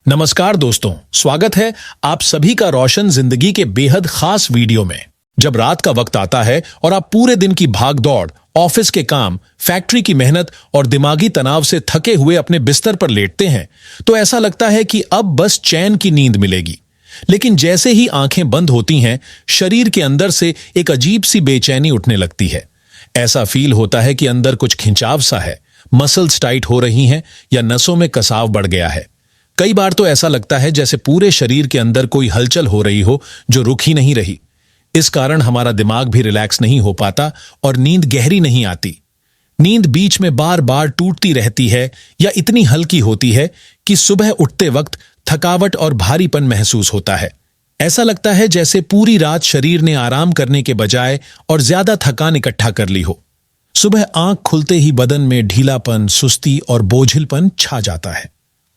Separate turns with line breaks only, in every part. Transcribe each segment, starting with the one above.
नमस्कार दोस्तों, स्वागत है आप सभी का रोशन जिंदगी के बेहद खास वीडियो में। जब रात का वक्त आता है और आप पूरे दिन की भाग दौड़, ऑफिस के काम, फैक्ट्री की मेहनत और दिमागी तनाव से थके हुए अपने बिस्तर पर लेटते हैं, तो ऐसा लगता है कि अब बस चैन की नींद मिलेगी। लेकिन जैसे ही आंखें बंद होती हैं, शरीर के अंदर से एक अजीब सी बेचैनी उठने लगती है। ऐसा फील होता है कि अंदर कुछ खिंचाव सा है, मसल्स टाइट हो रही हैं या नसों में कसाव बढ़ गया है। कई बार तो ऐसा लगता है जैसे पूरे शरीर के अंदर कोई हलचल हो रही हो जो रुक ही नहीं रही। इस कारण हमारा दिमाग भी रिलैक्स नहीं हो पाता और नींद गहरी नहीं आती। नींद बीच में बार बार टूटती रहती है या इतनी हल्की होती है कि सुबह उठते वक्त थकावट और भारीपन महसूस होता है। ऐसा लगता है जैसे पूरी रात शरीर ने आराम करने के बजाय और ज्यादा थकान इकट्ठा कर ली हो। सुबह आंख खुलते ही बदन में ढीलापन, सुस्ती और बोझिलपन छा जाता है।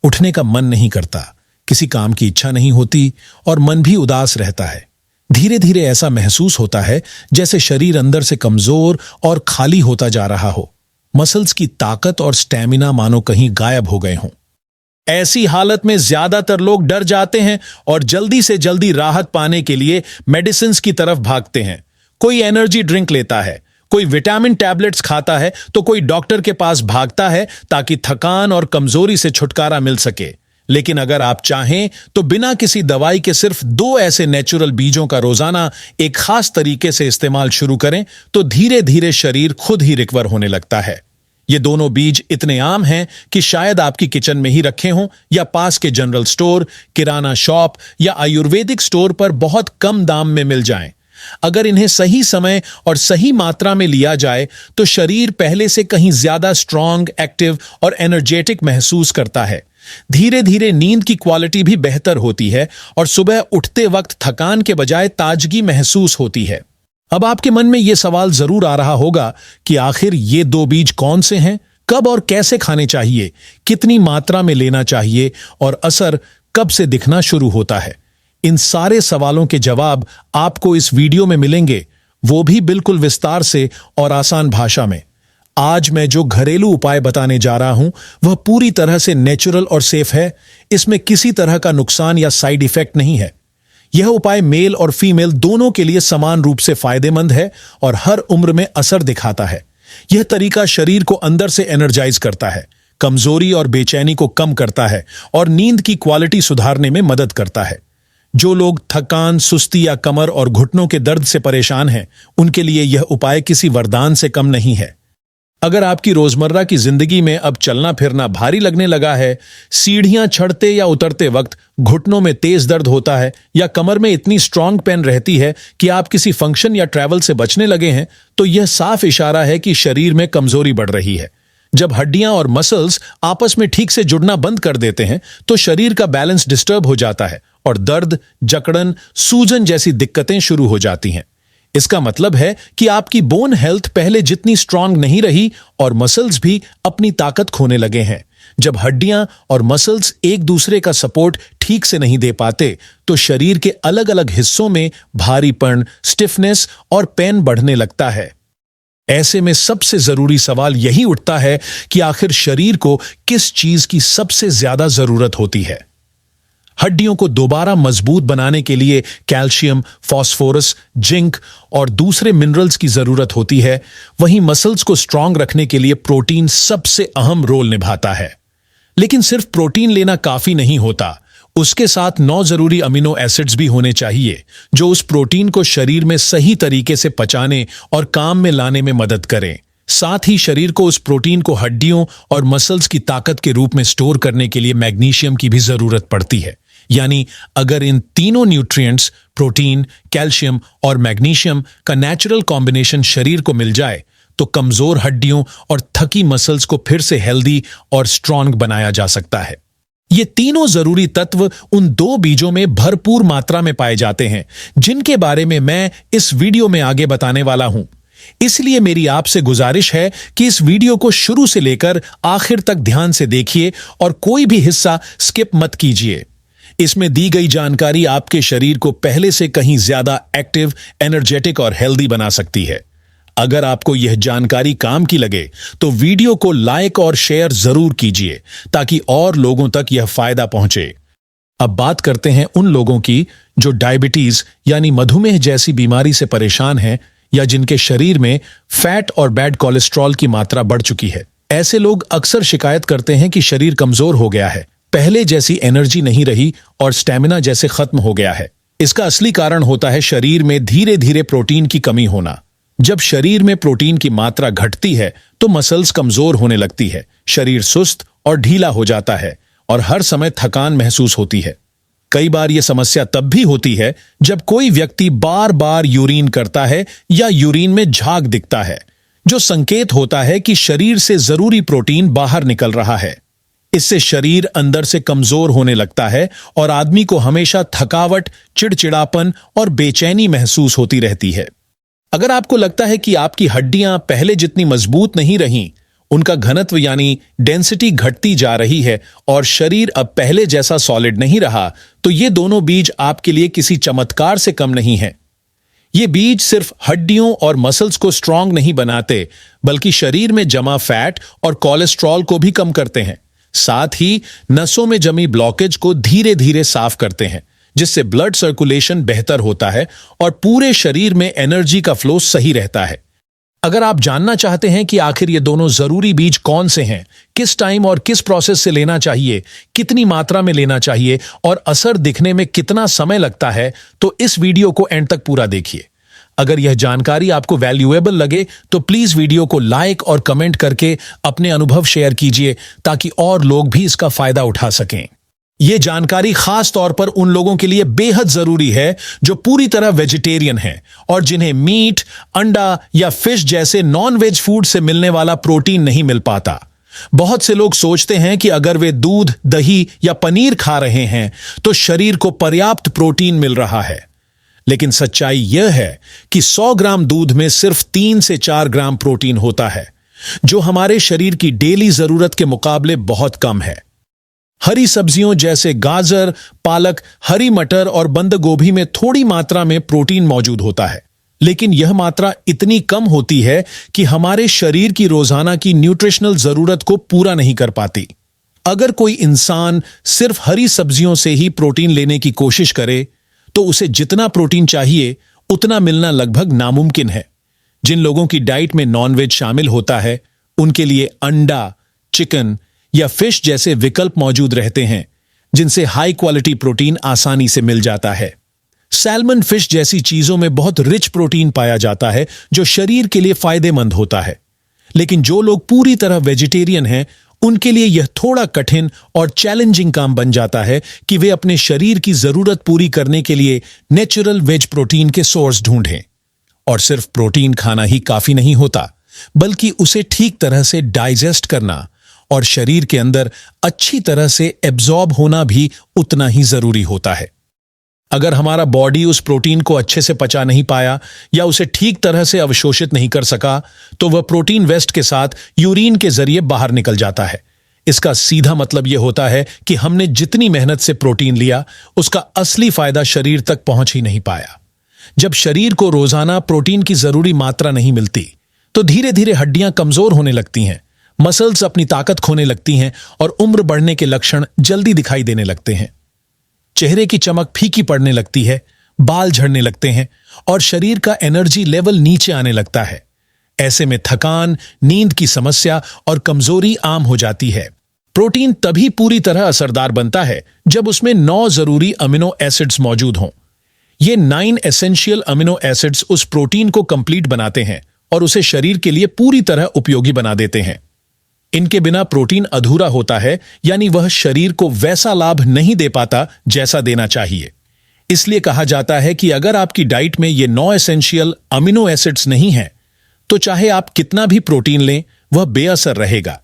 उठने का मन नहीं करता, किसी काम की इच्छा नहीं होती और मन भी उदास रहता है। धीरे धीरे ऐसा महसूस होता है जैसे शरीर अंदर से कमजोर और खाली होता जा रहा हो। मसल्स की ताकत और स्टैमिना मानो कहीं गायब हो गए हों। ऐसी हालत में ज्यादातर लोग डर जाते हैं और जल्दी से जल्दी राहत पाने के लिए मेडिसिन की तरफ भागते हैं। कोई एनर्जी ड्रिंक लेता है, कोई विटामिन टैबलेट्स खाता है, तो कोई डॉक्टर के पास भागता है ताकि थकान और कमजोरी से छुटकारा मिल सके। लेकिन अगर आप चाहें तो बिना किसी दवाई के सिर्फ 2 ऐसे नेचुरल बीजों का रोजाना एक खास तरीके से इस्तेमाल शुरू करें तो धीरे धीरे शरीर खुद ही रिकवर होने लगता है। ये दोनों बीज इतने आम हैं कि शायद आपकी किचन में ही रखे हों या पास के जनरल स्टोर, किराना शॉप या आयुर्वेदिक स्टोर पर बहुत कम दाम में मिल जाएं। अगर इन्हें सही समय और सही मात्रा में लिया जाए तो शरीर पहले से कहीं ज्यादा स्ट्रांग, एक्टिव और एनर्जेटिक महसूस करता है। धीरे धीरे नींद की क्वालिटी भी बेहतर होती है और सुबह उठते वक्त थकान के बजाय ताजगी महसूस होती है। अब आपके मन में यह सवाल जरूर आ रहा होगा कि आखिर ये 2 बीज कौन से हैं, कब और कैसे खाने चाहिए, कितनी मात्रा में लेना चाहिए और असर कब से दिखना शुरू होता है। इन सारे सवालों के जवाब आपको इस वीडियो में मिलेंगे, वो भी बिल्कुल विस्तार से और आसान भाषा में। आज मैं जो घरेलू उपाय बताने जा रहा हूं वह पूरी तरह से नेचुरल और सेफ है। इसमें किसी तरह का नुकसान या साइड इफेक्ट नहीं है। यह उपाय मेल और फीमेल दोनों के लिए समान रूप से फायदेमंद है और हर उम्र में असर दिखाता है। यह तरीका शरीर को अंदर से एनर्जाइज करता है, कमजोरी और बेचैनी को कम करता है और नींद की क्वालिटी सुधारने में मदद करता है। जो लोग थकान, सुस्ती या कमर और घुटनों के दर्द से परेशान हैं, उनके लिए यह उपाय किसी वरदान से कम नहीं है। अगर आपकी रोजमर्रा की जिंदगी में अब चलना फिरना भारी लगने लगा है, सीढ़ियां चढ़ते या उतरते वक्त घुटनों में तेज दर्द होता है या कमर में इतनी स्ट्रांग पेन रहती है कि आप किसी फंक्शन या ट्रैवल से बचने लगे हैं, तो यह साफ इशारा है कि शरीर में कमजोरी बढ़ रही है। जब हड्डियां और मसल्स आपस में ठीक से जुड़ना बंद कर देते हैं तो शरीर का बैलेंस डिस्टर्ब हो जाता है और दर्द, जकड़न, सूजन जैसी दिक्कतें शुरू हो जाती हैं। इसका मतलब है कि आपकी बोन हेल्थ पहले जितनी स्ट्रांग नहीं रही और मसल्स भी अपनी ताकत खोने लगे हैं। जब हड्डियां और मसल्स एक दूसरे का सपोर्ट ठीक से नहीं दे पाते तो शरीर के अलग अलग हिस्सों में भारीपन, स्टिफनेस और पेन बढ़ने लगता है। ऐसे में सबसे जरूरी सवाल यही उठता है कि आखिर शरीर को किस चीज की सबसे ज्यादा जरूरत होती है। हड्डियों को दोबारा मजबूत बनाने के लिए कैल्शियम, फास्फोरस, जिंक और दूसरे मिनरल्स की जरूरत होती है। वहीं मसल्स को स्ट्रांग रखने के लिए प्रोटीन सबसे अहम रोल निभाता है। लेकिन सिर्फ प्रोटीन लेना काफी नहीं होता, उसके साथ 9 जरूरी अमीनो एसिड्स भी होने चाहिए जो उस प्रोटीन को शरीर में सही तरीके से पचाने और काम में लाने में मदद करें। साथ ही शरीर को उस प्रोटीन को हड्डियों और मसल्स की ताकत के रूप में स्टोर करने के लिए मैग्नीशियम की भी जरूरत पड़ती है। यानी अगर इन तीनों न्यूट्रिएंट्स, प्रोटीन, कैल्शियम और मैग्नीशियम का नेचुरल कॉम्बिनेशन शरीर को मिल जाए तो कमजोर हड्डियों और थकी मसल्स को फिर से हेल्दी और स्ट्रांग बनाया जा सकता है। ये तीनों जरूरी तत्व उन 2 बीजों में भरपूर मात्रा में पाए जाते हैं जिनके बारे में मैं इस वीडियो में आगे बताने वाला हूं। इसलिए मेरी आपसे गुजारिश है कि इस वीडियो को शुरू से लेकर आखिर तक ध्यान से देखिए और कोई भी हिस्सा स्किप मत कीजिए। इसमें दी गई जानकारी आपके शरीर को पहले से कहीं ज्यादा एक्टिव, एनर्जेटिक और हेल्दी बना सकती है। अगर आपको यह जानकारी काम की लगे तो वीडियो को लाइक और शेयर जरूर कीजिए ताकि और लोगों तक यह फायदा पहुंचे। अब बात करते हैं उन लोगों की जो डायबिटीज यानी मधुमेह जैसी बीमारी से परेशान हैं या जिनके शरीर में फैट और बैड कोलेस्ट्रॉल की मात्रा बढ़ चुकी है। ऐसे लोग अक्सर शिकायत करते हैं कि शरीर कमजोर हो गया है, पहले जैसी एनर्जी नहीं रही और स्टैमिना जैसे खत्म हो गया है। इसका असली कारण होता है शरीर में धीरे धीरे प्रोटीन की कमी होना। जब शरीर में प्रोटीन की मात्रा घटती है तो मसल्स कमजोर होने लगती है, शरीर सुस्त और ढीला हो जाता है और हर समय थकान महसूस होती है। कई बार यह समस्या तब भी होती है जब कोई व्यक्ति बार बार यूरिन करता है या यूरिन में झाग दिखता है, जो संकेत होता है कि शरीर से जरूरी प्रोटीन बाहर निकल रहा है। इससे शरीर अंदर से कमजोर होने लगता है और आदमी को हमेशा थकावट, चिड़चिड़ापन और बेचैनी महसूस होती रहती है। अगर आपको लगता है कि आपकी हड्डियां पहले जितनी मजबूत नहीं रहीं, उनका घनत्व यानी डेंसिटी घटती जा रही है और शरीर अब पहले जैसा सॉलिड नहीं रहा, तो ये दोनों बीज आपके लिए किसी चमत्कार से कम नहीं हैं। ये बीज सिर्फ हड्डियों और मसल्स को स्ट्रांग नहीं बनाते, बल्कि शरीर में जमा फैट और कोलेस्ट्रॉल को भी कम करते हैं। साथ ही नसों में जमी ब्लॉकेज को धीरे धीरे साफ करते हैं, जिससे ब्लड सर्कुलेशन बेहतर होता है और पूरे शरीर में एनर्जी का फ्लो सही रहता है। अगर आप जानना चाहते हैं कि आखिर ये दोनों जरूरी बीज कौन से हैं, किस टाइम और किस प्रोसेस से लेना चाहिए, कितनी मात्रा में लेना चाहिए और असर दिखने में कितना समय लगता है, तो इस वीडियो को एंड तक पूरा देखिए। अगर यह जानकारी आपको वैल्यूएबल लगे तो प्लीज वीडियो को लाइक और कमेंट करके अपने अनुभव शेयर कीजिए, ताकि और लोग भी इसका फायदा उठा सकें। यह जानकारी खास तौर पर उन लोगों के लिए बेहद जरूरी है जो पूरी तरह वेजिटेरियन हैं और जिन्हें मीट, अंडा या फिश जैसे नॉन वेज फूड से मिलने वाला प्रोटीन नहीं मिल पाता। बहुत से लोग सोचते हैं कि अगर वे दूध, दही या पनीर खा रहे हैं तो शरीर को पर्याप्त प्रोटीन मिल रहा है, लेकिन सच्चाई यह है कि 100 ग्राम दूध में सिर्फ 3 से 4 ग्राम प्रोटीन होता है, जो हमारे शरीर की डेली जरूरत के मुकाबले बहुत कम है। हरी सब्जियों जैसे गाजर, पालक, हरी मटर और बंद गोभी में थोड़ी मात्रा में प्रोटीन मौजूद होता है, लेकिन यह मात्रा इतनी कम होती है कि हमारे शरीर की रोजाना की न्यूट्रिशनल जरूरत को पूरा नहीं कर पाती। अगर कोई इंसान सिर्फ हरी सब्जियों से ही प्रोटीन लेने की कोशिश करे तो उसे जितना प्रोटीन चाहिए उतना मिलना लगभग नामुमकिन है। जिन लोगों की डाइट में नॉनवेज शामिल होता है, उनके लिए अंडा, चिकन या फिश जैसे विकल्प मौजूद रहते हैं, जिनसे हाई क्वालिटी प्रोटीन आसानी से मिल जाता है। सैल्मन फिश जैसी चीजों में बहुत रिच प्रोटीन पाया जाता है, जो शरीर के लिए फायदेमंद होता है। लेकिन जो लोग पूरी तरह वेजिटेरियन हैं, उनके लिए यह थोड़ा कठिन और चैलेंजिंग काम बन जाता है कि वे अपने शरीर की जरूरत पूरी करने के लिए नेचुरल वेज प्रोटीन के सोर्स ढूंढें। और सिर्फ प्रोटीन खाना ही काफी नहीं होता, बल्कि उसे ठीक तरह से डाइजेस्ट करना और शरीर के अंदर अच्छी तरह से एब्जॉर्ब होना भी उतना ही जरूरी होता है। अगर हमारा बॉडी उस प्रोटीन को अच्छे से पचा नहीं पाया या उसे ठीक तरह से अवशोषित नहीं कर सका, तो वह प्रोटीन वेस्ट के साथ यूरिन के जरिए बाहर निकल जाता है। इसका सीधा मतलब यह होता है कि हमने जितनी मेहनत से प्रोटीन लिया, उसका असली फायदा शरीर तक पहुंच ही नहीं पाया। जब शरीर को रोजाना प्रोटीन की जरूरी मात्रा नहीं मिलती, तो धीरे धीरे हड्डियां कमजोर होने लगती हैं, मसल्स अपनी ताकत खोने लगती हैं और उम्र बढ़ने के लक्षण जल्दी दिखाई देने लगते हैं। चेहरे की चमक फीकी पड़ने लगती है, बाल झड़ने लगते हैं और शरीर का एनर्जी लेवल नीचे आने लगता है। ऐसे में थकान, नींद की समस्या और कमजोरी आम हो जाती है। प्रोटीन तभी पूरी तरह असरदार बनता है जब उसमें 9 जरूरी अमीनो एसिड्स मौजूद हों। ये 9 एसेंशियल अमीनो एसिड्स उस प्रोटीन को कंप्लीट बनाते हैं और उसे शरीर के लिए पूरी तरह उपयोगी बना देते हैं। इनके बिना प्रोटीन अधूरा होता है, यानी वह शरीर को वैसा लाभ नहीं दे पाता जैसा देना चाहिए। इसलिए कहा जाता है कि अगर आपकी डाइट में ये 9 एसेंशियल अमीनो एसिड्स नहीं हैं, तो चाहे आप कितना भी प्रोटीन लें, वह बेअसर रहेगा।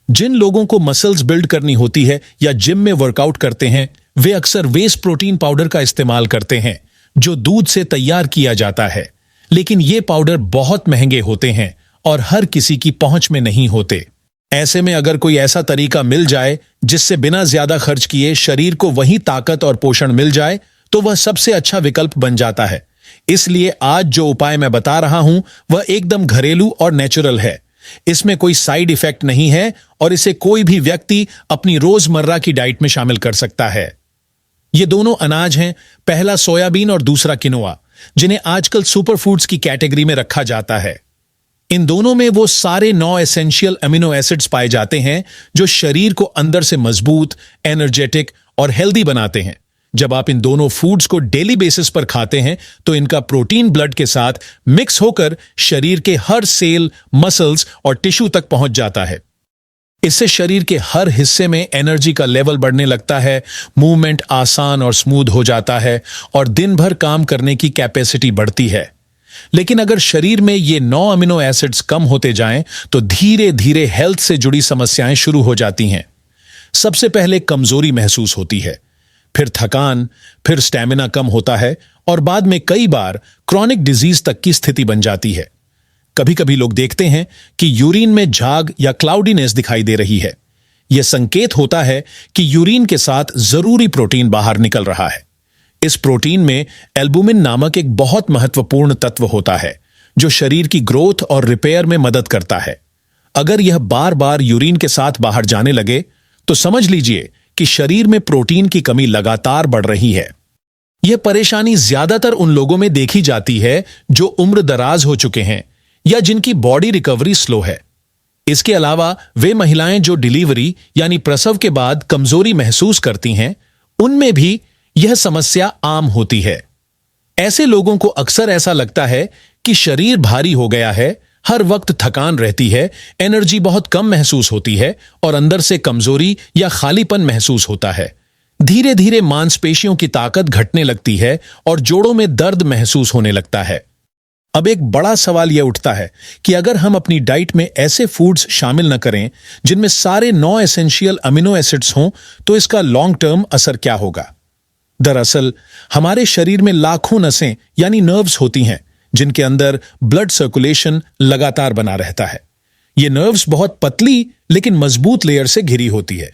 जिन लोगों को मसल्स बिल्ड करनी होती है या जिम में वर्कआउट करते हैं, वे अक्सर वेस्ट प्रोटीन पाउडर का इस्तेमाल करते हैं, जो दूध से तैयार किया जाता है। लेकिन ये पाउडर बहुत महंगे होते हैं और हर किसी की पहुंच में नहीं होते। ऐसे में अगर कोई ऐसा तरीका मिल जाए जिससे बिना ज्यादा खर्च किए शरीर को वही ताकत और पोषण मिल जाए, तो वह सबसे अच्छा विकल्प बन जाता है। इसलिए आज जो उपाय मैं बता रहा हूं, वह एकदम घरेलू और नेचुरल है। इसमें कोई साइड इफेक्ट नहीं है और इसे कोई भी व्यक्ति अपनी रोजमर्रा की डाइट में शामिल कर सकता है। ये दोनों अनाज हैं, पहला सोयाबीन और दूसरा किनोआ, जिन्हें आजकल सुपरफूड्स की कैटेगरी में रखा जाता है। इन दोनों में वो सारे 9 एसेंशियल अमीनो एसिड्स पाए जाते हैं जो शरीर को अंदर से मजबूत, एनर्जेटिक और हेल्दी बनाते हैं। जब आप इन दोनों फूड्स को डेली बेसिस पर खाते हैं तो इनका प्रोटीन ब्लड के साथ मिक्स होकर शरीर के हर सेल, मसल्स और टिश्यू तक पहुंच जाता है। इससे शरीर के हर हिस्से में एनर्जी का लेवल बढ़ने लगता है, मूवमेंट आसान और स्मूथ हो जाता है और दिन भर काम करने की कैपेसिटी बढ़ती है। लेकिन अगर शरीर में ये 9 अमीनो एसिड्स कम होते जाएं तो धीरे धीरे हेल्थ से जुड़ी समस्याएं शुरू हो जाती हैं। सबसे पहले कमजोरी महसूस होती है, फिर थकान, फिर स्टैमिना कम होता है और बाद में कई बार क्रॉनिक डिजीज तक की स्थिति बन जाती है। कभी कभी लोग देखते हैं कि यूरिन में झाग या क्लाउडीनेस दिखाई दे रही है। यह संकेत होता है कि यूरिन के साथ जरूरी प्रोटीन बाहर निकल रहा है। इस प्रोटीन में एल्बुमिन नामक एक बहुत महत्वपूर्ण तत्व होता है जो शरीर की ग्रोथ और रिपेयर में मदद करता है। अगर यह बार बार यूरिन के साथ बाहर जाने लगे तो समझ लीजिए कि शरीर में प्रोटीन की कमी लगातार बढ़ रही है। यह परेशानी ज्यादातर उन लोगों में देखी जाती है जो उम्र दराज हो चुके हैं या जिनकी बॉडी रिकवरी स्लो है। इसके अलावा वे महिलाएं जो डिलीवरी यानी प्रसव के बाद कमजोरी महसूस करती हैं, उनमें भी यह समस्या आम होती है। ऐसे लोगों को अक्सर ऐसा लगता है कि शरीर भारी हो गया है, हर वक्त थकान रहती है, एनर्जी बहुत कम महसूस होती है और अंदर से कमजोरी या खालीपन महसूस होता है। धीरे धीरे मांसपेशियों की ताकत घटने लगती है और जोड़ों में दर्द महसूस होने लगता है। अब एक बड़ा सवाल यह उठता है कि अगर हम अपनी डाइट में ऐसे फूड्स शामिल न करें जिनमें सारे 9 एसेंशियल अमीनो एसिड्स हों तो इसका लॉन्ग टर्म असर क्या होगा। दरअसल हमारे शरीर में लाखों नसें यानी नर्व्स होती हैं जिनके अंदर ब्लड सर्कुलेशन लगातार बना रहता है। ये नर्व्स बहुत पतली लेकिन मजबूत लेयर से घिरी होती है।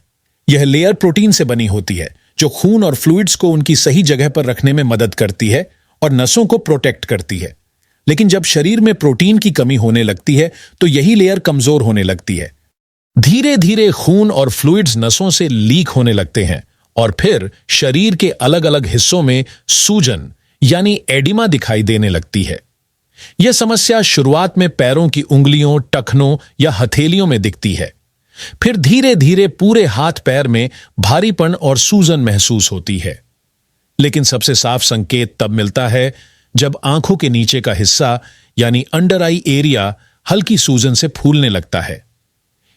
यह लेयर प्रोटीन से बनी होती है जो खून और फ्लूइड्स को उनकी सही जगह पर रखने में मदद करती है और नसों को प्रोटेक्ट करती है। लेकिन जब शरीर में प्रोटीन की कमी होने लगती है तो यही लेयर कमजोर होने लगती है। धीरे धीरे खून और फ्लूइड्स नसों से लीक होने लगते हैं और फिर शरीर के अलग अलग हिस्सों में सूजन यानी एडिमा दिखाई देने लगती है। यह समस्या शुरुआत में पैरों की उंगलियों, टखनों या हथेलियों में दिखती है। फिर धीरे धीरे पूरे हाथ पैर में भारीपन और सूजन महसूस होती है। लेकिन सबसे साफ संकेत तब मिलता है जब आंखों के नीचे का हिस्सा यानी अंडर आई एरिया हल्की सूजन से फूलने लगता है।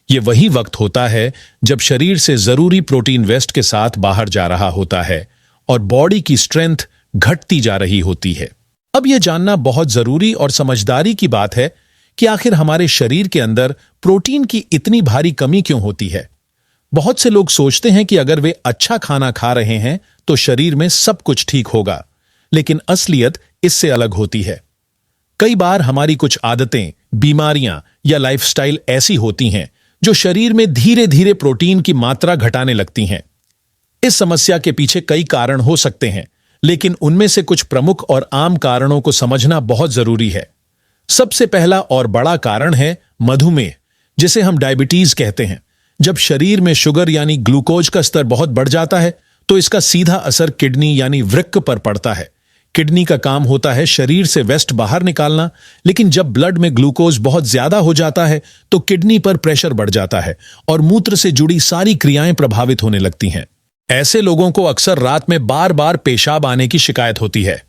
यह वही वक्त होता है जब शरीर से जरूरी प्रोटीन वेस्ट के साथ बाहर जा रहा होता है और बॉडी की स्ट्रेंथ घटती जा रही होती है। अब यह जानना बहुत जरूरी और समझदारी की बात है कि आखिर हमारे शरीर के अंदर प्रोटीन की इतनी भारी कमी क्यों होती है। बहुत से लोग सोचते हैं कि अगर वे अच्छा खाना खा रहे हैं तो शरीर में सब कुछ ठीक होगा, लेकिन असलियत इससे अलग होती है। कई बार हमारी कुछ आदतें, बीमारियां या लाइफस्टाइल ऐसी होती हैं जो शरीर में धीरे धीरे प्रोटीन की मात्रा घटाने लगती हैं। इस समस्या के पीछे कई कारण हो सकते हैं, लेकिन उनमें से कुछ प्रमुख और आम कारणों को समझना बहुत जरूरी है। सबसे पहला और बड़ा कारण है मधुमेह, जिसे हम डायबिटीज कहते हैं। जब शरीर में शुगर यानी ग्लूकोज का स्तर बहुत बढ़ जाता है तो इसका सीधा असर किडनी यानी वृक्क पर पड़ता है। किडनी का काम होता है शरीर से वेस्ट बाहर निकालना, लेकिन जब ब्लड में ग्लूकोज बहुत ज्यादा हो जाता है तो किडनी पर प्रेशर बढ़ जाता है और मूत्र से जुड़ी सारी क्रियाएं प्रभावित होने लगती हैं। ऐसे लोगों को अक्सर रात में बार बार पेशाब आने की शिकायत होती है।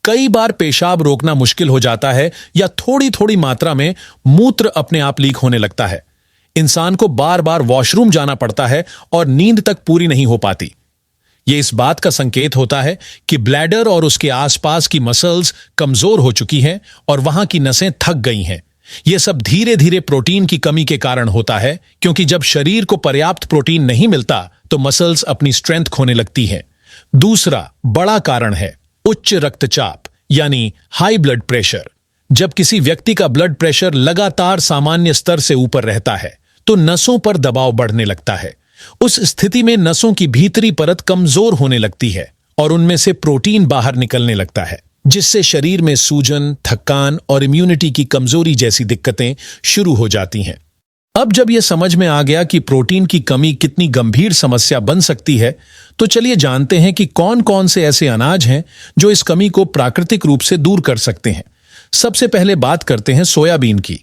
कई बार पेशाब रोकना मुश्किल हो जाता है या थोड़ी थोड़ी मात्रा में मूत्र अपने आप लीक होने लगता है। इंसान को बार बार वॉशरूम जाना पड़ता है और नींद तक पूरी नहीं हो पाती। यह इस बात का संकेत होता है कि ब्लैडर और उसके आसपास की मसल्स कमजोर हो चुकी हैं और वहां की नसें थक गई हैं। यह सब धीरे धीरे प्रोटीन की कमी के कारण होता है, क्योंकि जब शरीर को पर्याप्त प्रोटीन नहीं मिलता तो मसल्स अपनी स्ट्रेंथ खोने लगती हैं। दूसरा बड़ा कारण है उच्च रक्तचाप यानी हाई ब्लड प्रेशर। जब किसी व्यक्ति का ब्लड प्रेशर लगातार सामान्य स्तर से ऊपर रहता है तो नसों पर दबाव बढ़ने लगता है। उस स्थिति में नसों की भीतरी परत कमजोर होने लगती है और उनमें से प्रोटीन बाहर निकलने लगता है, जिससे शरीर में सूजन, थकान और इम्यूनिटी की कमजोरी जैसी दिक्कतें शुरू हो जाती हैं। अब जब यह समझ में आ गया कि प्रोटीन की कमी कितनी गंभीर समस्या बन सकती है, तो चलिए जानते हैं कि कौन कौन से ऐसे अनाज हैं जो इस कमी को प्राकृतिक रूप से दूर कर सकते हैं। सबसे पहले बात करते हैं सोयाबीन की।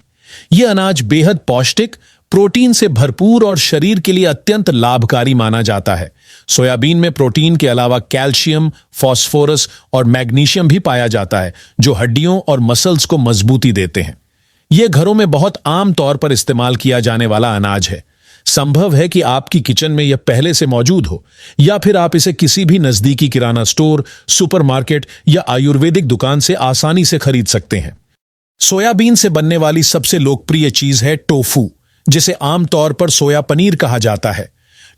यह अनाज बेहद पौष्टिक, प्रोटीन से भरपूर और शरीर के लिए अत्यंत लाभकारी माना जाता है। सोयाबीन में प्रोटीन के अलावा कैल्शियम, फास्फोरस और मैग्नीशियम भी पाया जाता है, जो हड्डियों और मसल्स को मजबूती देते हैं। यह घरों में बहुत आम तौर पर इस्तेमाल किया जाने वाला अनाज है। संभव है कि आपकी किचन में यह पहले से मौजूद हो, या फिर आप इसे किसी भी नजदीकी किराना स्टोर, सुपरमार्केट या आयुर्वेदिक दुकान से आसानी से खरीद सकते हैं। सोयाबीन से बनने वाली सबसे लोकप्रिय चीज है टोफू, जिसे आमतौर पर सोया पनीर कहा जाता है।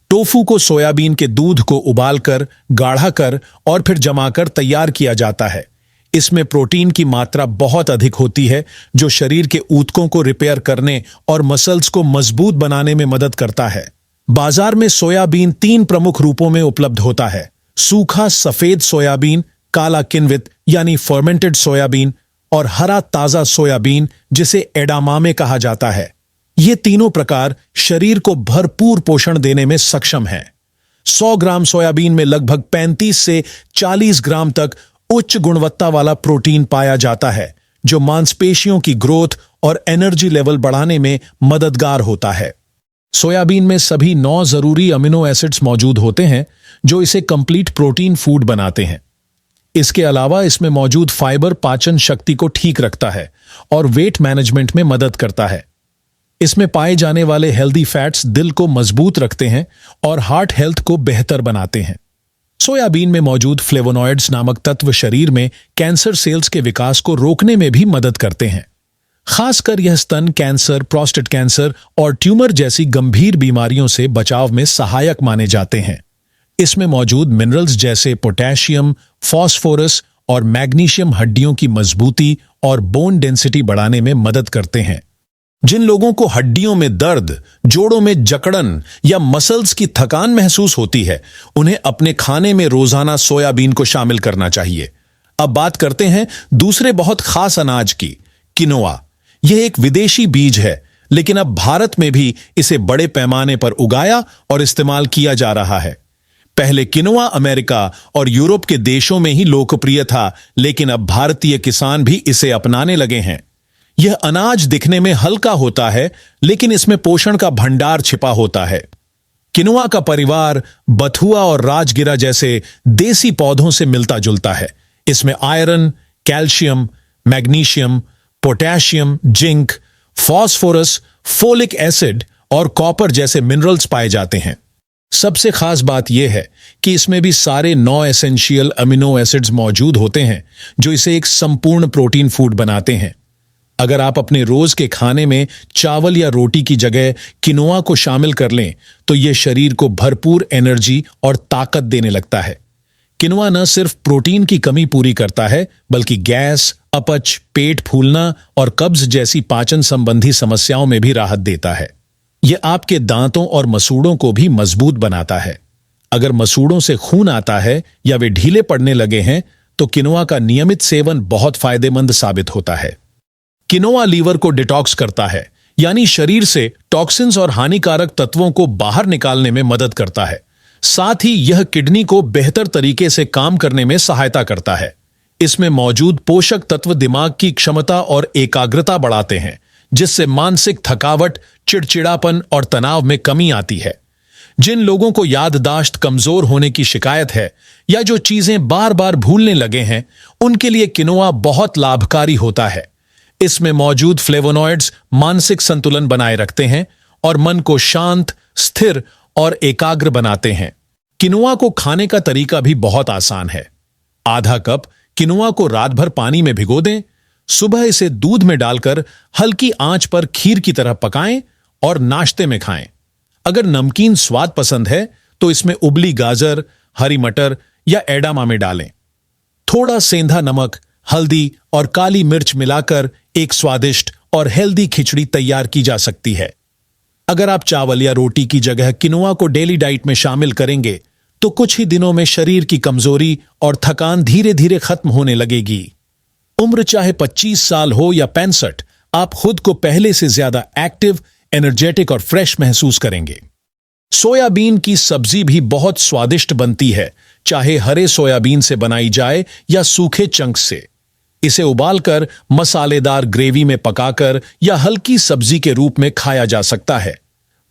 टोफू को सोयाबीन के दूध को उबालकर, गाढ़ा कर और फिर जमाकर तैयार किया जाता है। इसमें प्रोटीन की मात्रा बहुत अधिक होती है, जो शरीर के ऊतकों को रिपेयर करने और मसल्स को मजबूत बनाने में मदद करता है। बाजार में सोयाबीन 3 प्रमुख रूपों में उपलब्ध होता है: सूखा सफेद सोयाबीन, काला किण्वित यानी फर्मेंटेड सोयाबीन और हरा ताजा सोयाबीन, जिसे एडामामे कहा जाता है। ये तीनों प्रकार शरीर को भरपूर पोषण देने में सक्षम हैं। 100 ग्राम सोयाबीन में लगभग 35 से 40 ग्राम तक उच्च गुणवत्ता वाला प्रोटीन पाया जाता है, जो मांसपेशियों की ग्रोथ और एनर्जी लेवल बढ़ाने में मददगार होता है। सोयाबीन में सभी 9 जरूरी अमीनो एसिड्स मौजूद होते हैं, जो इसे कंप्लीट प्रोटीन फूड बनाते हैं। इसके अलावा इसमें मौजूद फाइबर पाचन शक्ति को ठीक रखता है और वेट मैनेजमेंट में मदद करता है। इसमें पाए जाने वाले हेल्दी फैट्स दिल को मजबूत रखते हैं और हार्ट हेल्थ को बेहतर बनाते हैं। सोयाबीन में मौजूद फ्लेवोनॉइड्स नामक तत्व शरीर में कैंसर सेल्स के विकास को रोकने में भी मदद करते हैं। खासकर यह स्तन कैंसर, प्रोस्टेट कैंसर और ट्यूमर जैसी गंभीर बीमारियों से बचाव में सहायक माने जाते हैं। इसमें मौजूद मिनरल्स जैसे पोटेशियम, फास्फोरस और मैग्नीशियम हड्डियों की मजबूती और बोन डेंसिटी बढ़ाने में मदद करते हैं। जिन लोगों को हड्डियों में दर्द, जोड़ों में जकड़न या मसल्स की थकान महसूस होती है, उन्हें अपने खाने में रोजाना सोयाबीन को शामिल करना चाहिए। अब बात करते हैं दूसरे बहुत खास अनाज की, किनोआ। यह एक विदेशी बीज है, लेकिन अब भारत में भी इसे बड़े पैमाने पर उगाया और इस्तेमाल किया जा रहा है। पहले किनोआ अमेरिका और यूरोप के देशों में ही लोकप्रिय था, लेकिन अब भारतीय किसान भी इसे अपनाने लगे हैं। यह अनाज दिखने में हल्का होता है, लेकिन इसमें पोषण का भंडार छिपा होता है। किनोआ का परिवार बथुआ और राजगिरा जैसे देसी पौधों से मिलता जुलता है। इसमें iron, calcium, magnesium, potassium, zinc, phosphorus, folic acid और कॉपर जैसे मिनरल्स पाए जाते हैं। सबसे खास बात यह है कि इसमें भी सारे 9 एसेंशियल अमीनो एसिड्स मौजूद होते हैं, जो इसे एक संपूर्ण प्रोटीन फूड बनाते हैं। अगर आप अपने रोज के खाने में चावल या रोटी की जगह किनोआ को शामिल कर लें, तो यह शरीर को भरपूर एनर्जी और ताकत देने लगता है। किनोआ न सिर्फ प्रोटीन की कमी पूरी करता है, बल्कि गैस, अपच, पेट फूलना और कब्ज जैसी पाचन संबंधी समस्याओं में भी राहत देता है। यह आपके दांतों और मसूड़ों को भी मजबूत बनाता है। अगर मसूड़ों से खून आता है या वे ढीले पड़ने लगे हैं, तो किनोआ का नियमित सेवन बहुत फायदेमंद साबित होता है। किनोआ लीवर को डिटॉक्स करता है, यानी शरीर से टॉक्सिन्स और हानिकारक तत्वों को बाहर निकालने में मदद करता है। साथ ही यह किडनी को बेहतर तरीके से काम करने में सहायता करता है। इसमें मौजूद पोषक तत्व दिमाग की क्षमता और एकाग्रता बढ़ाते हैं, जिससे मानसिक थकावट, चिड़चिड़ापन और तनाव में कमी आती है। जिन लोगों को याददाश्त कमजोर होने की शिकायत है या जो चीजें बार बार भूलने लगे हैं, उनके लिए किनोआ बहुत लाभकारी होता है। इसमें मौजूद फ्लेवोनॉइड्स मानसिक संतुलन बनाए रखते हैं और मन को शांत, स्थिर और एकाग्र बनाते हैं। किनोआ को खाने का तरीका भी बहुत आसान है। आधा कप किनोआ को रात भर पानी में भिगो दें, सुबह इसे दूध में डालकर हल्की आंच पर खीर की तरह पकाएं और नाश्ते में खाएं। अगर नमकीन स्वाद पसंद है, तो इसमें उबली गाजर, हरी मटर या एडामामे डालें। थोड़ा सेंधा नमक, हल्दी और काली मिर्च मिलाकर एक स्वादिष्ट और हेल्दी खिचड़ी तैयार की जा सकती है। अगर आप चावल या रोटी की जगह किनोआ को डेली डाइट में शामिल करेंगे, तो कुछ ही दिनों में शरीर की कमजोरी और थकान धीरे धीरे खत्म होने लगेगी। उम्र चाहे 25 साल हो या 65, आप खुद को पहले से ज्यादा एक्टिव, एनर्जेटिक और फ्रेश महसूस करेंगे। सोयाबीन की सब्जी भी बहुत स्वादिष्ट बनती है, चाहे हरे सोयाबीन से बनाई जाए या सूखे चंक्स से। इसे उबालकर, मसालेदार ग्रेवी में पकाकर या हल्की सब्जी के रूप में खाया जा सकता है।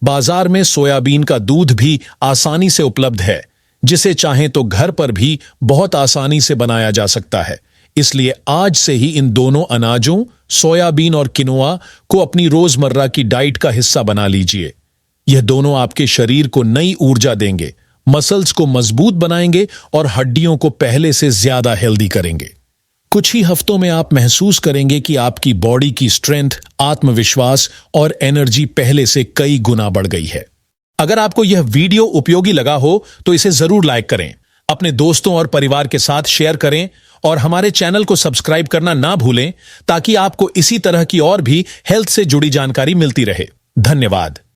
बाजार में सोयाबीन का दूध भी आसानी से उपलब्ध है, जिसे चाहें तो घर पर भी बहुत आसानी से बनाया जा सकता है। इसलिए आज से ही इन दोनों अनाजों, सोयाबीन और किनोआ, को अपनी रोजमर्रा की डाइट का हिस्सा बना लीजिए। यह दोनों आपके शरीर को नई ऊर्जा देंगे, मसल्स को मजबूत बनाएंगे और हड्डियों को पहले से ज्यादा हेल्दी करेंगे। कुछ ही हफ्तों में आप महसूस करेंगे कि आपकी बॉडी की स्ट्रेंथ, आत्मविश्वास और एनर्जी पहले से कई गुना बढ़ गई है। अगर आपको यह वीडियो उपयोगी लगा हो तो इसे जरूर लाइक करें, अपने दोस्तों और परिवार के साथ शेयर करें और हमारे चैनल को सब्सक्राइब करना ना भूलें, ताकि आपको इसी तरह की और भी हेल्थ से जुड़ी जानकारी मिलती रहे। धन्यवाद।